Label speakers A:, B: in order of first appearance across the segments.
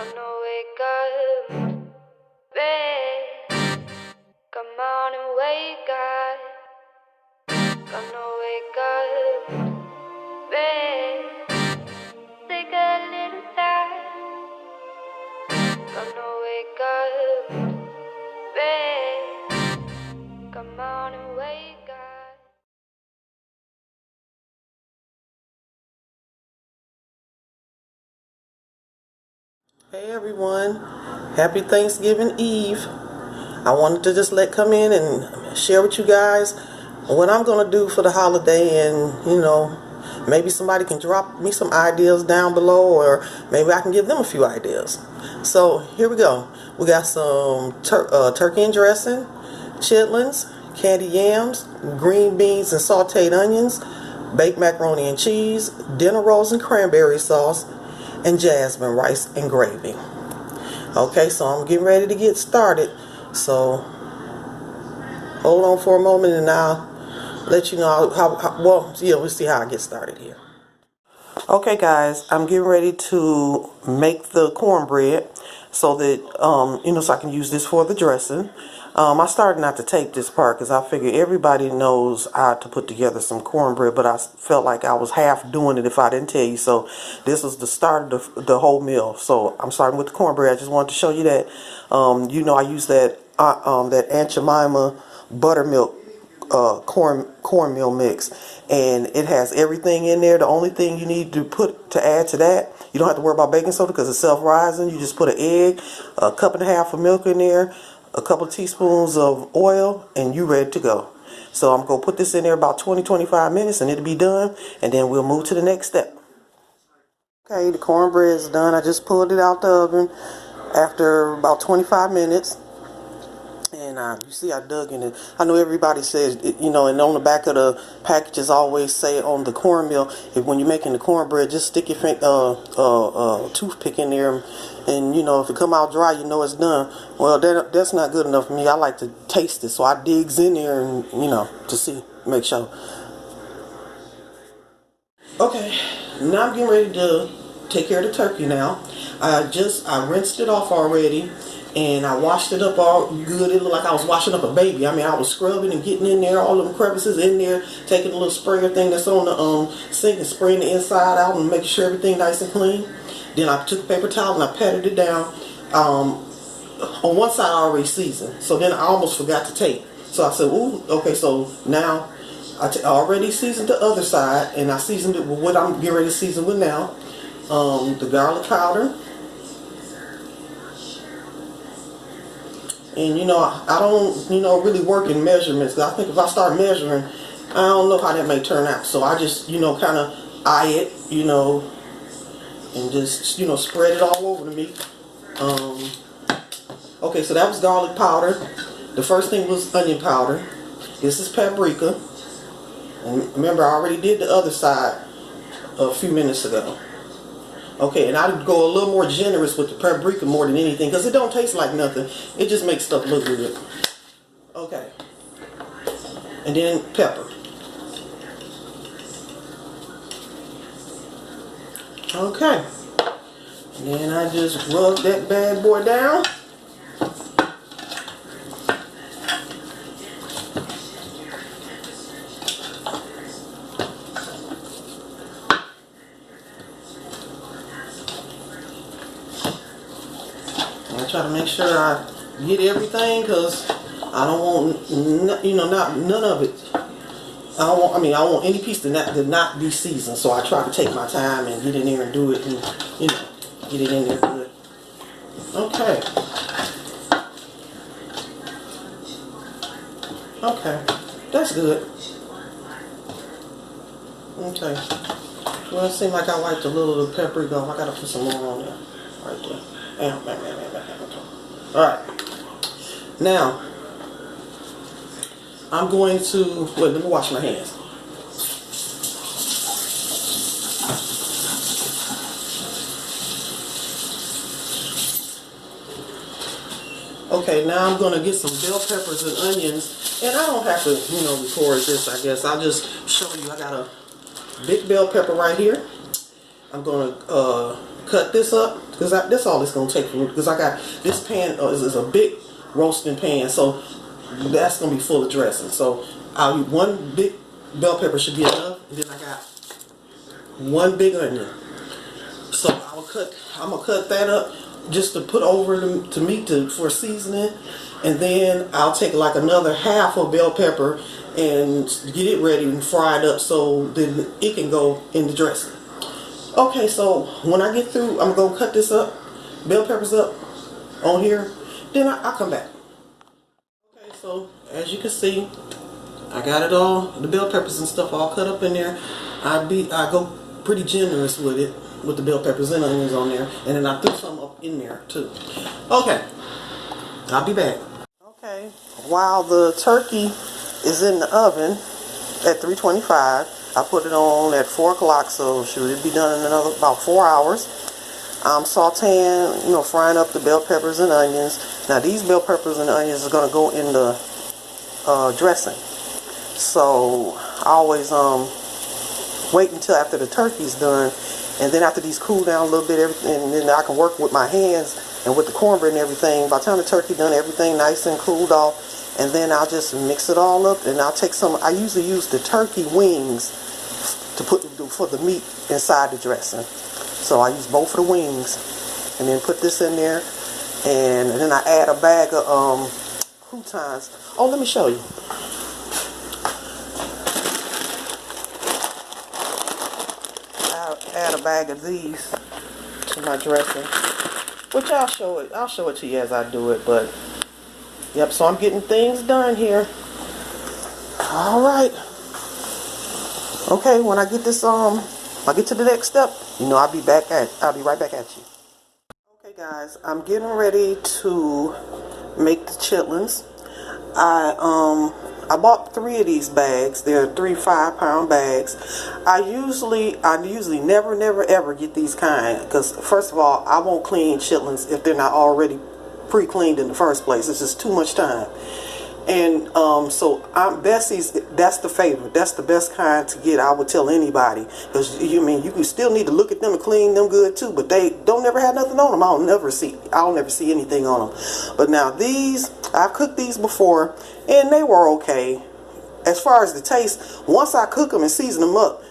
A: Gonna wake up, babe. Come on and wake up. Gonna wake up, babe. Take a little time. Gonna wake up, babe. Come on and wake up.
B: Hey everyone, happy Thanksgiving Eve. I wanted to just come in and share with you guys what I'm going to do for the holiday, and maybe somebody can drop me some ideas down below, or maybe I can give them a few ideas. So here we go. We got some turkey and dressing, chitlins, candy yams, green beans and sauteed onions, baked macaroni and cheese, dinner rolls and cranberry sauce, and jasmine rice and gravy. Okay, so I'm getting ready to get started. So hold on for a moment and I'll let you know we'll see how I get started here. Okay guys, I'm getting ready to make the cornbread so that, so I can use this for the dressing. I started not to tape this part because I figured everybody knows how to put together some cornbread, but I felt like I was half doing it if I didn't tell you. So this is the start of the whole meal. So I'm starting with the cornbread. I just wanted to show you that. I use that Aunt Jemima buttermilk cornmeal mix, and it has everything in there. The only thing you need to add to that, you don't have to worry about baking soda because it's self-rising. You just put an egg, a cup and a half of milk in there, a couple of teaspoons of oil, and you ready to go. So I'm gonna put this in there about 20-25 minutes and it'll be done, and then we'll move to the next step. Okay, the cornbread is done. I just pulled it out the oven after about 25 minutes. And you see I dug in it. I know everybody says, and on the back of the packages always say on the cornmeal, when you're making the cornbread, just stick your toothpick in there, and if it come out dry, it's done. Well, that's not good enough for me. I like to taste it, so I digs in there and, to see, make sure. Okay, now I'm getting ready to take care of the turkey now. I rinsed it off already. And I washed it up all good. It looked like I was washing up a baby. I mean, I was scrubbing and getting in there, all of the crevices in there, taking a little sprayer thing that's on the sink and spraying the inside out and making sure everything nice and clean. Then I took a paper towel and I patted it down. On one side I already seasoned, so then I almost forgot to tape. So I said, ooh, okay, so now I already seasoned the other side, and I seasoned it with what I'm getting ready to season with now. The garlic powder. And I don't really work in measurements. I think if I start measuring, I don't know how that may turn out. So I just kind of eye it, and just spread it all over the meat. Okay, so that was garlic powder. The first thing was onion powder. This is paprika. And remember, I already did the other side a few minutes ago. Okay, and I'd go a little more generous with the paprika more than anything because it don't taste like nothing. It just makes stuff look good. Okay. And then pepper. Okay. And then I just rub that bad boy down. I try to make sure I get everything because I don't want none of it. I want any piece to not be seasoned. So I try to take my time and get in there and do it, and get it in there good. Okay. Okay, that's good. Okay. Well, it seems like I like the little paprika. I gotta put some more on there, right there. Alright, now I'm going to, let me wash my hands. Okay, now I'm going to get some bell peppers and onions, and I don't have to, record this, I guess. I'll just show you. I got a big bell pepper right here. I'm going to cut this up because that's all it's gonna take for me. Because I got this pan is a big roasting pan, so that's gonna be full of dressing. So I'll use one big bell pepper should be enough, and then I got one big onion. So I'm gonna cut that up just to put over to meat for seasoning, and then I'll take like another half of bell pepper and get it ready and fry it up so then it can go in the dressing. Okay, so when I get through, I'm gonna cut this up, bell peppers up on here, then I'll come back. Okay, so as you can see, I got it all, the bell peppers and stuff all cut up in there. I go pretty generous with it, with the bell peppers and onions on there, and then I threw some up in there too. Okay, I'll be back. Okay, while the turkey is in the oven at 325, I put it on at 4 o'clock, so should it be done in another about 4 hours. I'm sauteing, frying up the bell peppers and onions. Now these bell peppers and onions are going to go in the dressing. So I always wait until after the turkey's done, and then after these cool down a little bit, and then I can work with my hands and with the cornbread and everything. By the time the turkey done, everything nice and cooled off, and then I'll just mix it all up, and I'll take some. I usually use the turkey wings to put for the meat inside the dressing. So I use both of the wings, and then put this in there, and then I add a bag of croutons. Oh, let me show you. I'll add a bag of these to my dressing, which I'll show it to you as I do it. But yep, so I'm getting things done here. All right. Okay, when I get this I get to the next step, I'll be right back at you. Okay guys, I'm getting ready to make the chitlins. I bought 3 of these bags. They're 3 5-pound bags. I usually never ever get these kind, because first of all, I won't clean chitlins if they're not already pre-cleaned in the first place. It's just too much time. And so Bessie's, that's the favorite. That's the best kind to get. I would tell anybody, because you can still need to look at them and clean them good too, but they don't never have nothing on them. I'll never see anything on them. But now these, I've cooked these before and they were okay. As far as the taste, once I cook them and season them up,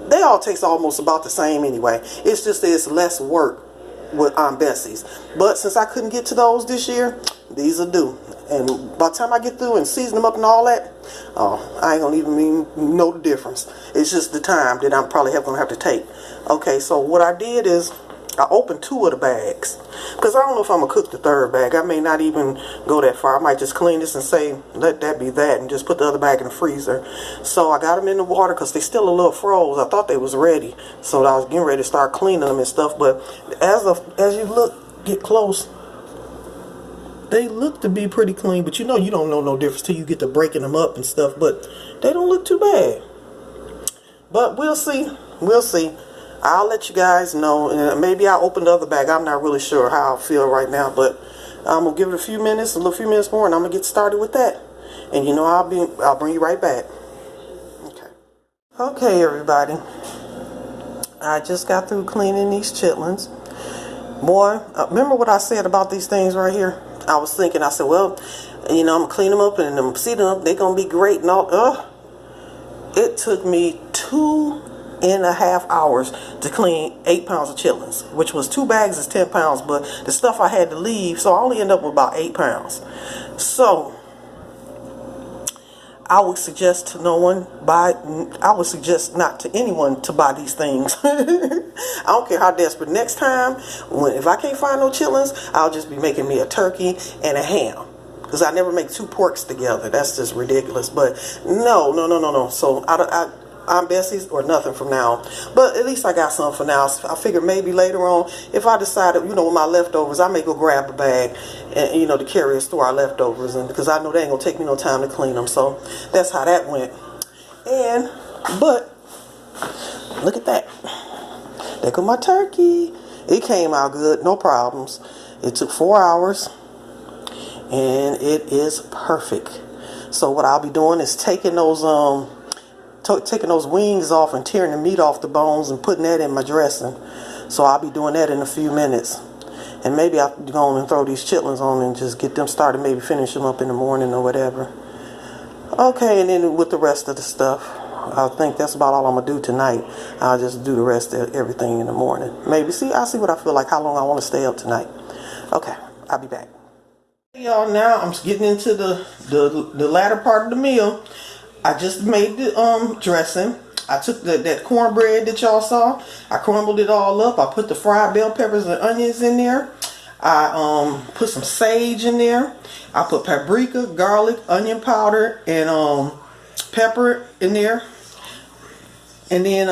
B: they all taste almost about the same anyway. It's just that it's less work with Aunt Bessie's. But since I couldn't get to those this year, these will do. And by the time I get through and season them up and all that, I ain't gonna even know the difference. It's just the time that I'm probably gonna have to take. Okay, so what I did is I opened 2 of the bags, because I don't know if I'm gonna cook the 3rd bag. I may not even go that far. I might just clean this and say let that be that, and just put the other bag in the freezer. So I got them in the water because they still a little froze. I thought they was ready, so I was getting ready to start cleaning them and stuff. But as you get close, they look to be pretty clean, but you don't know no difference till you get to breaking them up and stuff. But they don't look too bad. But we'll see. I'll let you guys know, and maybe I'll open the other bag. I'm not really sure how I feel right now, but I'm gonna give it a few minutes more, and I'm gonna get started with that. And I'll bring you right back. Okay, everybody. I just got through cleaning these chitlins. Boy, remember what I said about these things right here? I was thinking, I said, well, I'm gonna clean them up and I'm seating them up. They're gonna be great and all. It took me 2.5 hours to clean 8 pounds of chitlins, which was 2 bags is 10 pounds, but the stuff I had to leave, so I only ended up with about 8 pounds. So I would suggest not to anyone to buy these things. I don't care how desperate. Next time, if I can't find no chitlins, I'll just be making me a turkey and a ham, because I never make 2 porks together. That's just ridiculous. But no. So I'm Bessie's or nothing from now. But at least I got some for now. I figure maybe later on, if I decided, with my leftovers, I may go grab a bag and, to carry and store our leftovers, and because I know they ain't gonna take me no time to clean them. So that's how that went. But look at that. There go my turkey. It came out good, no problems. It took 4 hours, and it is perfect. So what I'll be doing is taking those wings off and tearing the meat off the bones and putting that in my dressing. So I'll be doing that in a few minutes. And maybe I'll go on and throw these chitlins on and just get them started, maybe finish them up in the morning or whatever. Okay, and then with the rest of the stuff, I think that's about all I'm going to do tonight. I'll just do the rest of everything in the morning. Maybe, I'll see what I feel like, how long I want to stay up tonight. Okay, I'll be back. Y'all, now I'm getting into the latter part of the meal. I just made the dressing. I took that cornbread that y'all saw. I crumbled it all up. I put the fried bell peppers and onions in there. I put some sage in there. I put paprika, garlic, onion powder, and pepper in there. And then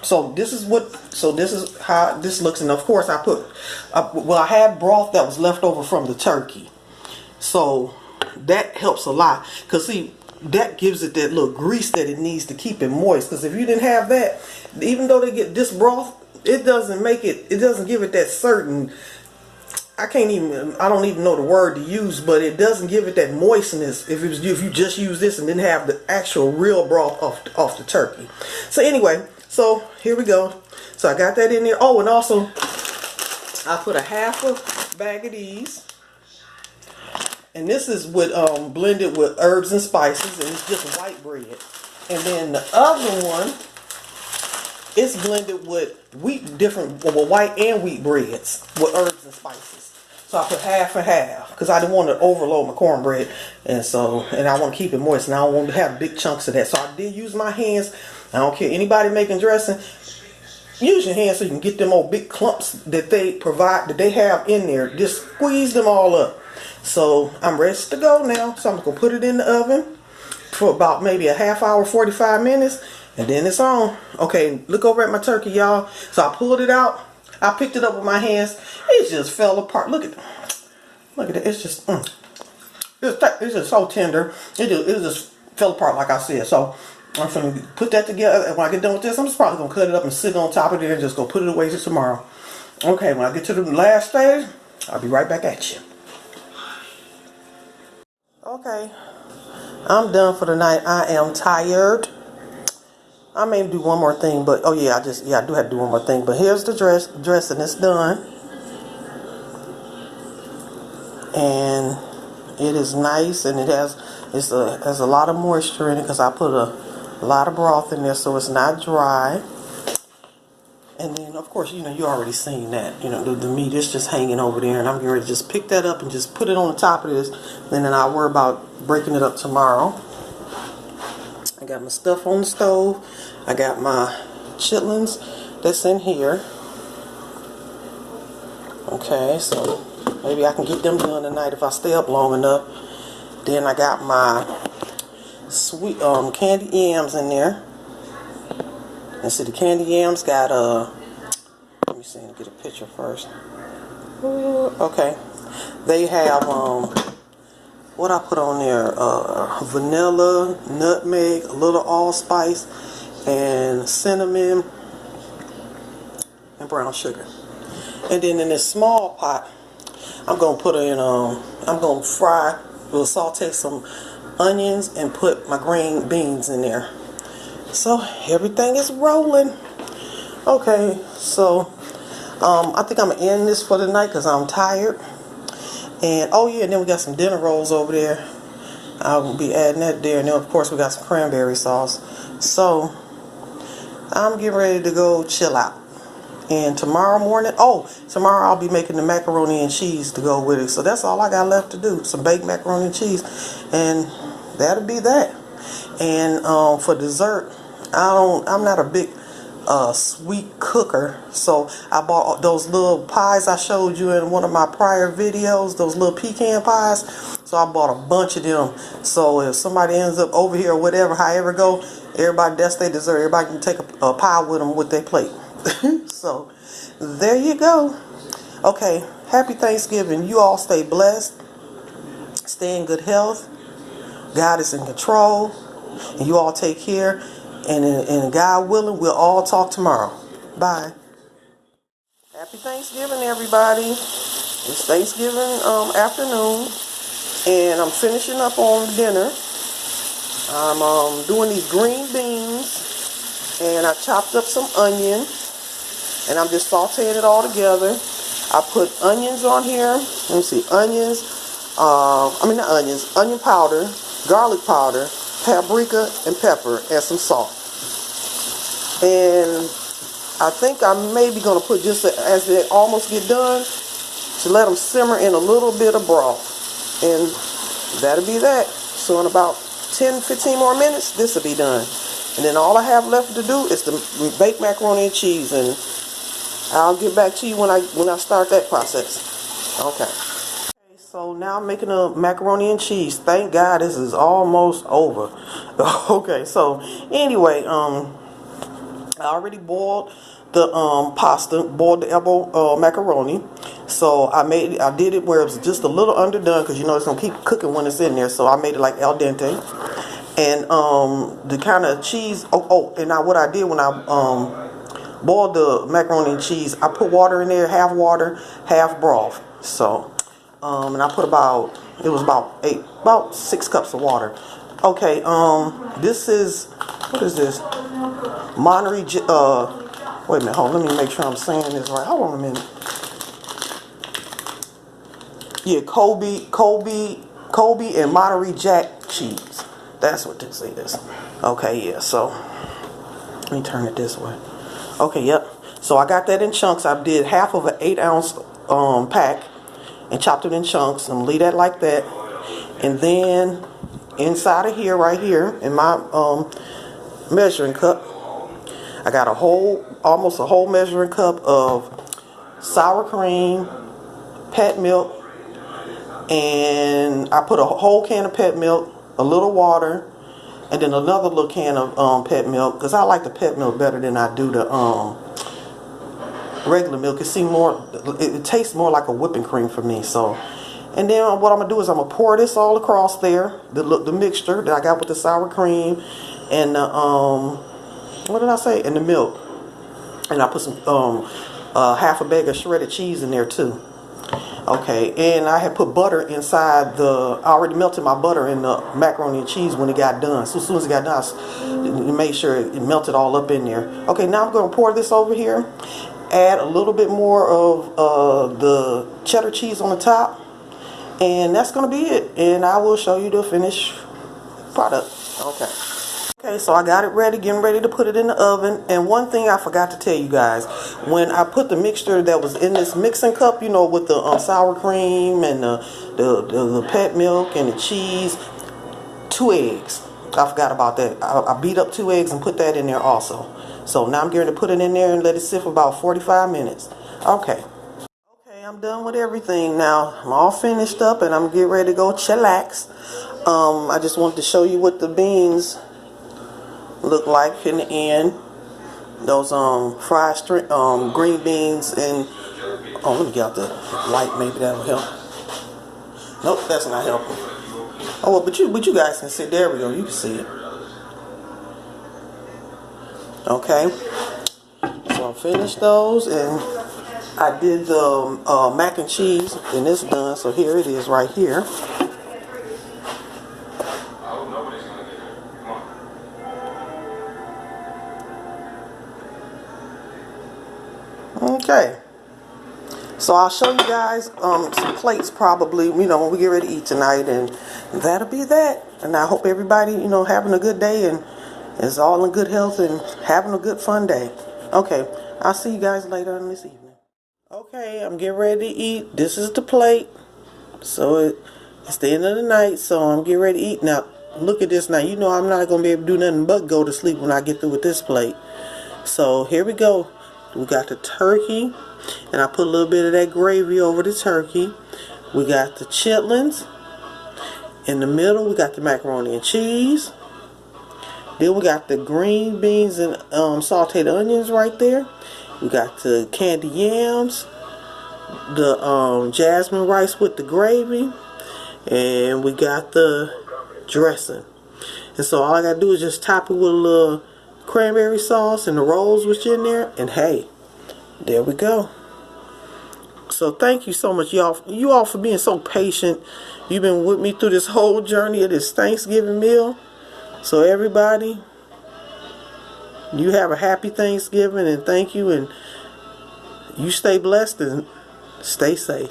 B: so this is how this looks. And of course I put I had broth that was left over from the turkey. So that helps a lot, because see, that gives it that little grease that it needs to keep it moist. Because if you didn't have that, even though they get this broth, it doesn't give it that certain, I don't even know the word to use, but it doesn't give it that moistness if you just use this and didn't have the actual real broth off the turkey. So anyway, so here we go. So I got that in there. Oh, and also I put a half a bag of these. And this is blended with herbs and spices, and it's just white bread. And then the other one, it's blended with white and wheat breads with herbs and spices. So I put half and half, because I didn't want to overload my cornbread, and I want to keep it moist, and I don't want to have big chunks of that. So I did use my hands. I don't care anybody making dressing. Use your hands so you can get them old big clumps that they have in there. Just squeeze them all up. So I'm ready to go now. So I'm going to put it in the oven for about maybe a half hour, 45 minutes. And then it's on. Okay, look over at my turkey, y'all. So I pulled it out. I picked it up with my hands. It just fell apart. Look at it. It's just, it's just so tender. It just fell apart, like I said. So I'm going to put that together. And when I get done with this, I'm just probably going to cut it up and sit on top of it and just go put it away till tomorrow. Okay, when I get to the last stage, I'll be right back at you. Okay, I'm done for the night. I am tired. I may do one more thing, but I do have to do one more thing. But here's the dressing. It's done, and it is nice, and it has a lot of moisture in it because I put a lot of broth in there, so it's not dry. And then, of course, you already seen that. The meat is just hanging over there, and I'm getting ready to just pick that up and just put it on the top of this. And then I'll worry about breaking it up tomorrow. I got my stuff on the stove. I got my chitlins that's in here. Okay, so maybe I can get them done tonight if I stay up long enough. Then I got my sweet candy yams in there. And see, the candy yams got let me see, get a picture first. Okay, they have what I put on there, vanilla, nutmeg, a little allspice, and cinnamon and brown sugar. And then in this small pot, I'm gonna put in I'm gonna saute some onions and put my green beans in there. So everything is rolling. Okay, so I think I'm gonna end this for the night because I'm tired. And and then we got some dinner rolls over there. I'll be adding that there. And then of course we got some cranberry sauce. So I'm getting ready to go chill out. And tomorrow I'll be making the macaroni and cheese to go with it. So that's all I got left to do. Some baked macaroni and cheese. And that'll be that. And for dessert, I'm not a big sweet cooker, so I bought those little pies I showed you in one of my prior videos, those little pecan pies. So I bought a bunch of them, so if somebody ends up over here or whatever, however it go, everybody, that's their dessert. Everybody can take a pie with them with their plate. So there you go. Okay, happy Thanksgiving. You all stay blessed, stay in good health. God is in control, and you all take care. And God willing, we'll all talk tomorrow. Bye. Happy Thanksgiving, everybody. It's Thanksgiving afternoon, and I'm finishing up on dinner. I'm doing these green beans, and I chopped up some onion, and I'm just sauteing it all together. I put onions on here. Let me see, onions. Not onions, onion powder, garlic powder, paprika, and pepper, and some salt. And I think I'm maybe going to put, just as they almost get done, to let them simmer in a little bit of broth. And that'll be that. So in about 10-15 more minutes, this will be done. And then all I have left to do is to bake macaroni and cheese, and I'll get back to you when I start that process. Okay. So now I'm making a macaroni and cheese. Thank God this is almost over. Okay, so anyway, I already boiled the pasta, boiled the elbow macaroni. So I did it where it was just a little underdone, because you know it's gonna keep cooking when it's in there. So I made it like al dente. And the kind of cheese. And now what I did when I boiled the macaroni and cheese, I put water in there, half water, half broth. So and I put about 6 cups of water. Okay, this is, what is this? Monterey, wait a minute, hold on, let me make sure I'm saying this right. Hold on a minute. Yeah, Colby and Monterey Jack cheese. That's what this is. Okay, yeah, so let me turn it this way. Okay, yep. So I got that in chunks. I did half of an 8-ounce pack and chopped it in chunks. I'm gonna leave that like that. And then inside of here, right here, in my measuring cup, I got almost a whole measuring cup of sour cream, pet milk, and I put a whole can of pet milk, a little water, and then another little can of pet milk, because I like the pet milk better than I do the regular milk. It tastes more like a whipping cream for me. So, and then what I'm gonna do is I'm gonna pour this all across there, the mixture that I got with the sour cream and the what did I say? And the milk. And I put some half a bag of shredded cheese in there too. Okay, and I had put butter inside I already melted my butter in the macaroni and cheese when it got done. So as soon as it got done, I made sure it melted all up in there. Okay, now I'm going to pour this over here. Add a little bit more of the cheddar cheese on the top. And that's going to be it. And I will show you the finished product. Okay. Okay, so I got it ready, getting ready to put it in the oven. And one thing I forgot to tell you guys, when I put the mixture that was in this mixing cup, you know, with the sour cream and the pet milk and the cheese, 2 eggs. I forgot about that. I beat up 2 eggs and put that in there also. So now I'm going to put it in there and let it sit for about 45 minutes. Okay. Okay, I'm done with everything now. I'm all finished up and I'm getting ready to go chillax. I just wanted to show you what the beans look like in the end. Those fried green beans, and let me get out the light, maybe that will help. Nope, that's not helping. Oh well, but you guys can see. There we go, you can see it. Okay, so I finished those, and I did the mac and cheese, and it's done. So here it is right here. Okay, so I'll show you guys some plates probably, when we get ready to eat tonight, and that'll be that. And I hope everybody, having a good day and is all in good health and having a good fun day. Okay, I'll see you guys later on this evening. Okay, I'm getting ready to eat. This is the plate. So it's the end of the night, so I'm getting ready to eat. Now, look at this now. You know I'm not going to be able to do nothing but go to sleep when I get through with this plate. So here we go. We got the turkey, and I put a little bit of that gravy over the turkey. We got the chitlins. In the middle, we got the macaroni and cheese. Then we got the green beans and sauteed onions right there. We got the candy yams, the jasmine rice with the gravy, and we got the dressing. And so all I gotta do is just top it with a little cranberry sauce and the rolls which in there, and hey, there we go. So thank you so much, you all for being so patient. You've been with me through this whole journey of this Thanksgiving meal. So everybody, you have a happy Thanksgiving, and thank you, and You stay blessed and stay safe.